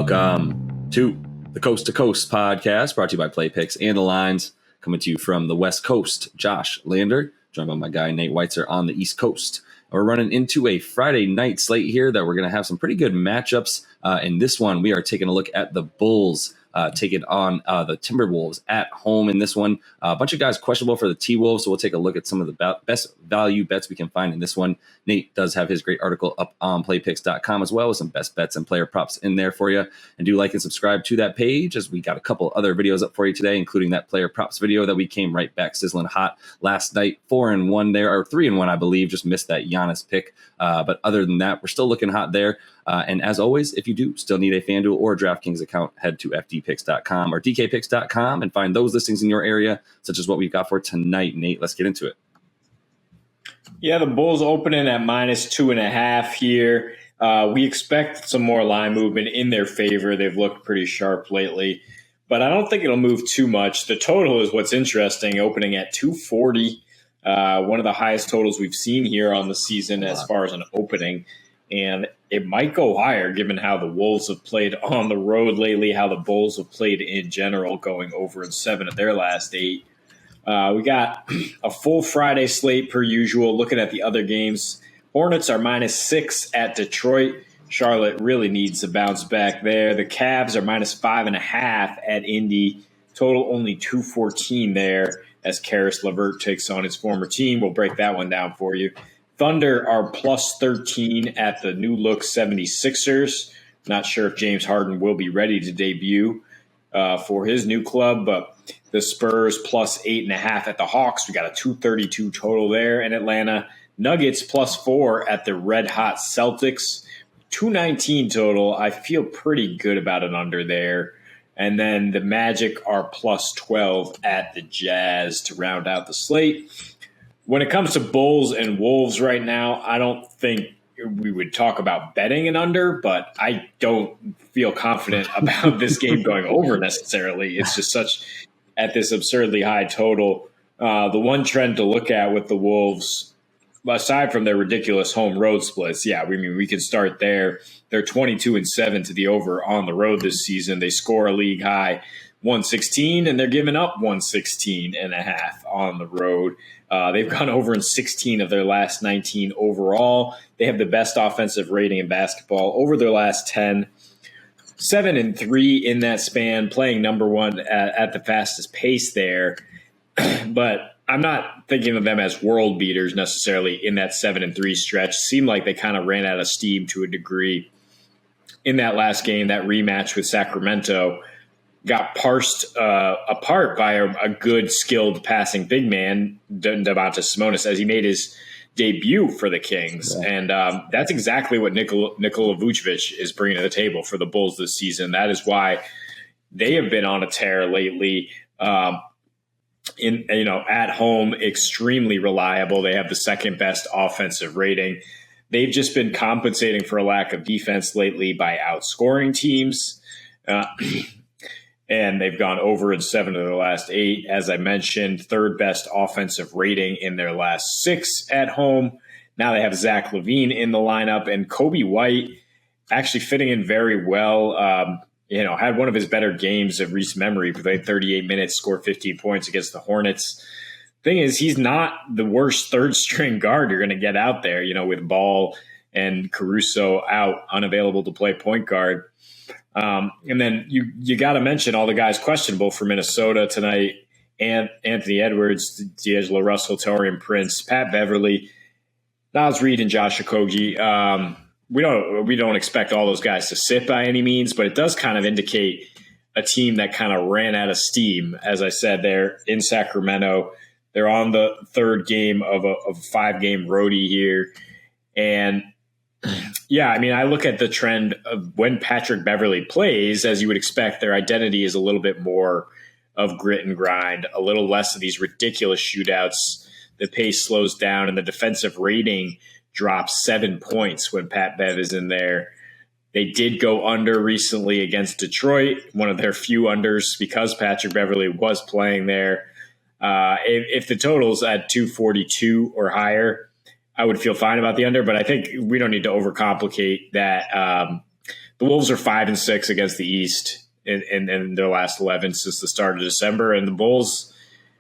Welcome to the Coast to Coast podcast, brought to you by Play Picks and the Lines, coming to you from the West Coast. Josh Lander, joined by my guy Nate Weitzer on the East Coast. We're running into a Friday night slate here that we're going to have some pretty good matchups. In this one, we are taking a look at the Bulls taking on the Timberwolves at home in this one. A bunch of guys questionable for the T-Wolves, so we'll take a look at some of the best value bets we can find in this one. Nate does have his great article up on playpicks.com as well with some best bets and player props in there for you. And do like and subscribe to that page, as we got a couple other videos up for you today, including that player props video that we came right back sizzling hot last night. 4-1 there, or 3-1, I believe. Just missed that Giannis pick. But other than that, we're still looking hot there. And as always, if you do still need a FanDuel or DraftKings account, head to fdpicks.com or dkpicks.com and find those listings in your area, such as what we've got for tonight. Nate, let's get into it. Yeah, the Bulls opening at -2.5 here. We expect some more line movement in their favor. They've looked pretty sharp lately, but I don't think it'll move too much. The total is what's interesting, opening at 240, one of the highest totals we've seen here on the season as far as an opening. And it might go higher given how the Wolves have played on the road lately, how the Bulls have played in general, going over in 7 of their last 8. We got a full Friday slate per usual. Looking at the other games, Hornets are -6 at Detroit. Charlotte really needs to bounce back there. The Cavs are -5.5 at Indy. Total only 214 there as Karis LeVert takes on his former team. We'll break that one down for you. Thunder are +13 at the new look 76ers. Not sure if James Harden will be ready to debut for his new club, but the Spurs +8.5 at the Hawks. We got a 232 total there. And Atlanta Nuggets +4 at the red hot Celtics. 219 total. I feel pretty good about an under there. And then the Magic are +12 at the Jazz to round out the slate. When it comes to Bulls and Wolves right now, I don't think we would talk about betting an under, but I don't feel confident about this game going over necessarily. It's just such at this absurdly high total. The one trend to look at with the Wolves, aside from their ridiculous home road splits, we can start there. They're 22-7 to the over on the road this season. They score a league high 116, and they're giving up 116.5 on the road. They've gone over in 16 of their last 19 overall. They have the best offensive rating in basketball over their last 10. 7-3 in that span, playing number one at the fastest pace there. But I'm not thinking of them as world beaters necessarily in that 7-3 stretch. Seemed like they kind of ran out of steam to a degree in that last game, that rematch with Sacramento. Got parsed apart by a good, skilled passing big man, Domantas Sabonis, as he made his debut for the Kings. Yeah. And that's exactly what Nikola Vucevic is bringing to the table for the Bulls this season. That is why they have been on a tear lately. At home, extremely reliable. They have the second best offensive rating. They've just been compensating for a lack of defense lately by outscoring teams. And they've gone over in 7 of their last 8. As I mentioned, third best offensive rating in their last 6 at home. Now they have Zach LaVine in the lineup, and Kobe White actually fitting in very well. Had one of his better games of recent memory. Played 38 minutes, scored 15 points against the Hornets. Thing is, he's not the worst third string guard you're going to get out there, with Ball and Caruso out, unavailable to play point guard. And then you got to mention all the guys questionable for Minnesota tonight: and Anthony Edwards, D'Angelo Russell, Taurean Prince, Pat Beverly, Naz Reid, and Josh Okogie. We don't expect all those guys to sit by any means, but it does kind of indicate a team that kind of ran out of steam. As I said, they're in Sacramento. They're on the third game of a 5-game roadie here, and I look at the trend of when Patrick Beverly plays, as you would expect, their identity is a little bit more of grit and grind, a little less of these ridiculous shootouts. The pace slows down, and the defensive rating drops 7 points when Pat Bev is in there. They did go under recently against Detroit, one of their few unders because Patrick Beverly was playing there. If the total's at 242 or higher, I would feel fine about the under, but I think we don't need to overcomplicate that The Wolves are 5-6 against the East in their last 11 since the start of December, and the Bulls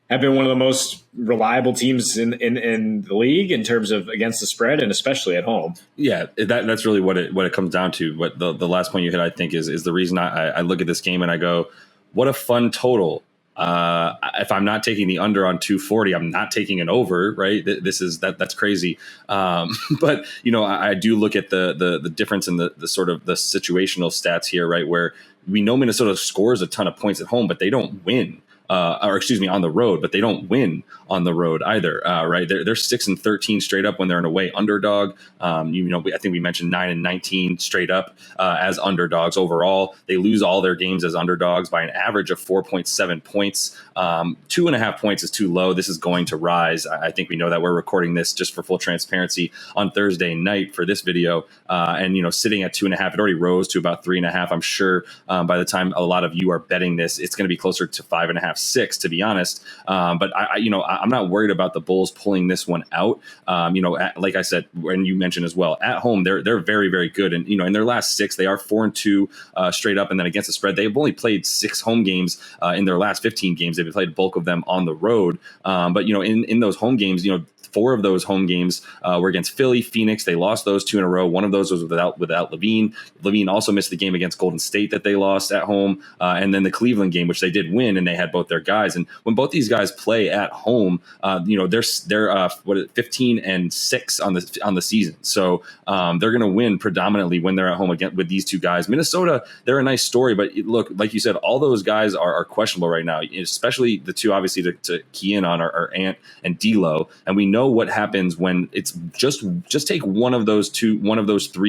have been one of the most reliable teams in the league in terms of against the spread, and especially at home. Yeah, that's really what it comes down to. What the last point you hit, I think, is the reason I look at this game and I go, what a fun total. If I'm not taking the under on 240, I'm not taking an over, right? That's crazy. But I do look at the difference in the sort of the situational stats here, right? Where we know Minnesota scores a ton of points at home, but they don't win. On the road, but they don't win on the road either, right? They're 6-13 straight up when they're an away underdog. I think we mentioned 9-19 straight up as underdogs overall. They lose all their games as underdogs by an average of 4.7 points. 2.5 points is too low. This is going to rise. I think we know that. We're recording this just for full transparency on Thursday night for this video, and sitting at 2.5, it already rose to about 3.5. I'm sure by the time a lot of you are betting this, it's going to be closer to 5.5. 6, to be honest. But I'm not worried about the Bulls pulling this one out. Like I said, and you mentioned as well, at home they're very, very good, and in their last 6 they are 4-2 straight up, and then against the spread they've only played 6 home games in their last 15 games. They've played bulk of them on the road, but in those home games, 4 of those home games were against Philly, Phoenix. They lost those 2 in a row. One of those was without Levine. Levine also missed the game against Golden State that they lost at home, and then the Cleveland game, which they did win, and they had both their guys. And when both these guys play at home, they're 15-6 on the season. So they're going to win predominantly when they're at home again with these 2 guys. Minnesota, they're a nice story, but look, like you said, all those guys are questionable right now, especially the 2 obviously to key in on are Ant and D'Lo, and we know what happens when it's just take one of those 3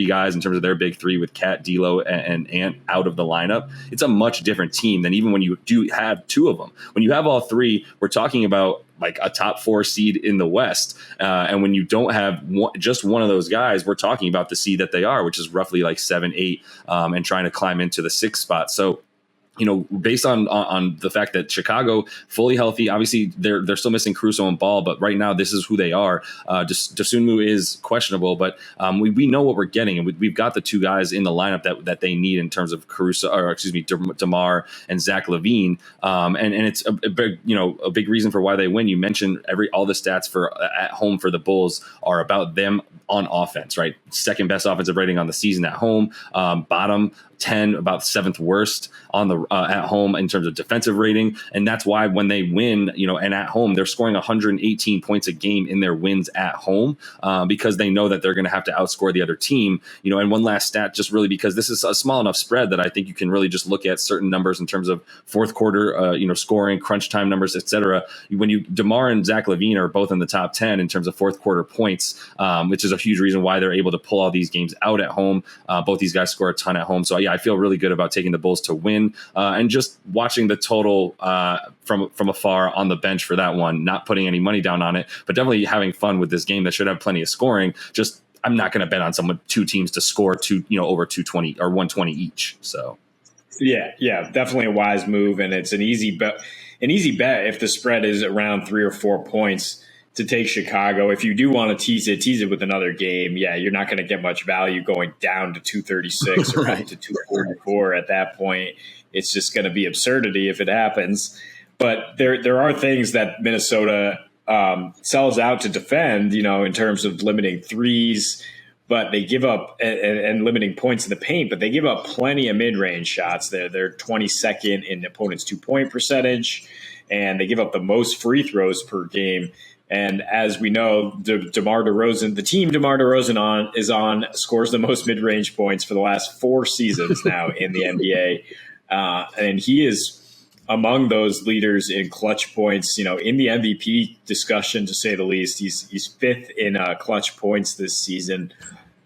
guys in terms of their big 3 with Cat, D'Lo, and Ant out of the lineup. It's a much different team than even when you do have 2 of them. When you have all 3, we're talking about like a top 4 seed in the West. And when you don't have just one of those guys, we're talking about the seed that they are, which is roughly like 7-8, and trying to climb into the 6th spot. So based on the fact that Chicago fully healthy, obviously they're still missing Caruso and Ball, but right now this is who they are. Dosunmu is questionable, but we know what we're getting, and we've got the 2 guys in the lineup that they need in terms of DeMar and Zach LaVine, and it's a big reason for why they win. You mentioned all the stats for at home for the Bulls are about them on offense, right? 2nd best offensive rating on the season at home, bottom 10, about 7th worst on the at home in terms of defensive rating, and that's why when they win, and at home, they're scoring 118 points a game in their wins at home, because they know that they're going to have to outscore the other team. And one last stat, just really because this is a small enough spread that I think you can really just look at certain numbers in terms of 4th quarter, scoring, crunch time numbers, etc. When DeMar and Zach LaVine are both in the top 10 in terms of 4th quarter points, which is a huge reason why they're able to pull all these games out at home. Both these guys score a ton at home, so yeah, I feel really good about taking the Bulls to win, and just watching the total from afar on the bench for that one, not putting any money down on it, but definitely having fun with this game that should have plenty of scoring. Just I'm not going to bet on 2 teams to score over 220 or 120 each. So yeah, definitely a wise move, and it's an easy bet if the spread is around 3 or 4 points to take Chicago. If you do want to tease it with another game, yeah, you're not going to get much value going down to 236 or right. up to 244 at that point. It's just going to be absurdity if it happens. But there are things that Minnesota sells out to defend, in terms of limiting threes, but they give up and limiting points in the paint, but they give up plenty of mid-range shots. They're 22nd in opponents' 2-point percentage, and they give up the most free throws per game. And as we know, DeMar DeRozan, the team DeMar DeRozan is on, scores the most mid-range points for the last 4 seasons now in the NBA. And he is among those leaders in clutch points, in the MVP discussion, to say the least. He's 5th in clutch points this season,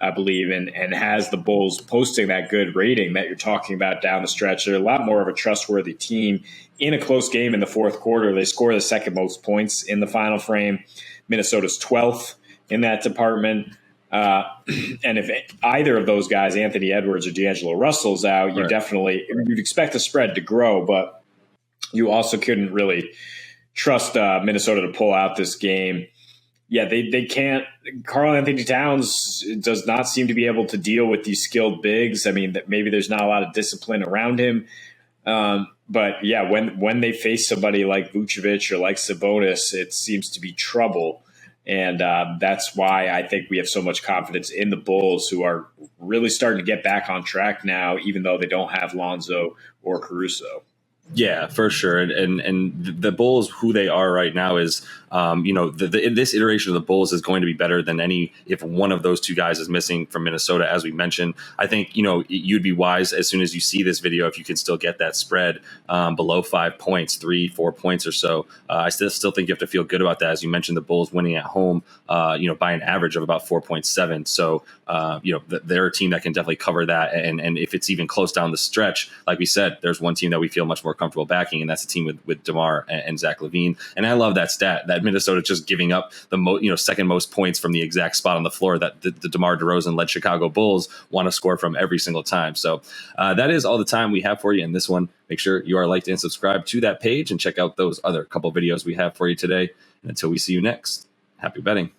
I believe, and has the Bulls posting that good rating that you're talking about down the stretch. They're a lot more of a trustworthy team. In a close game in the 4th quarter, they score the 2nd most points in the final frame. Minnesota's 12th in that department. And if either of those guys, Anthony Edwards or D'Angelo Russell's out, you'd expect the spread to grow, but you also couldn't really trust Minnesota to pull out this game. yeah, they can't. Karl Anthony Towns does not seem to be able to deal with these skilled bigs. I mean, that maybe there's not a lot of discipline around him. But yeah, when they face somebody like Vucevic or like Sabonis, it seems to be trouble. And that's why I think we have so much confidence in the Bulls, who are really starting to get back on track now, even though they don't have Lonzo or Caruso. Yeah, for sure. And the Bulls, who they are right now is, this iteration of the Bulls is going to be better than any if one of those two guys is missing from Minnesota, as we mentioned. I think, you'd be wise as soon as you see this video, if you can still get that spread below 5 points, 3-4 points or so. I still think you have to feel good about that. As you mentioned, the Bulls winning at home, by an average of about 4.7. So, they're a team that can definitely cover that. And if it's even close down the stretch, like we said, there's one team that we feel much more comfortable backing, and that's a team with DeMar and Zach LaVine. And I love that stat that Minnesota just giving up the second most points from the exact spot on the floor that the DeMar DeRozan led Chicago Bulls want to score from every single time. So that is all the time we have for you in this one. Make sure you are liked and subscribed to that page, and check out those other couple videos we have for you today. And until we see you next, happy betting.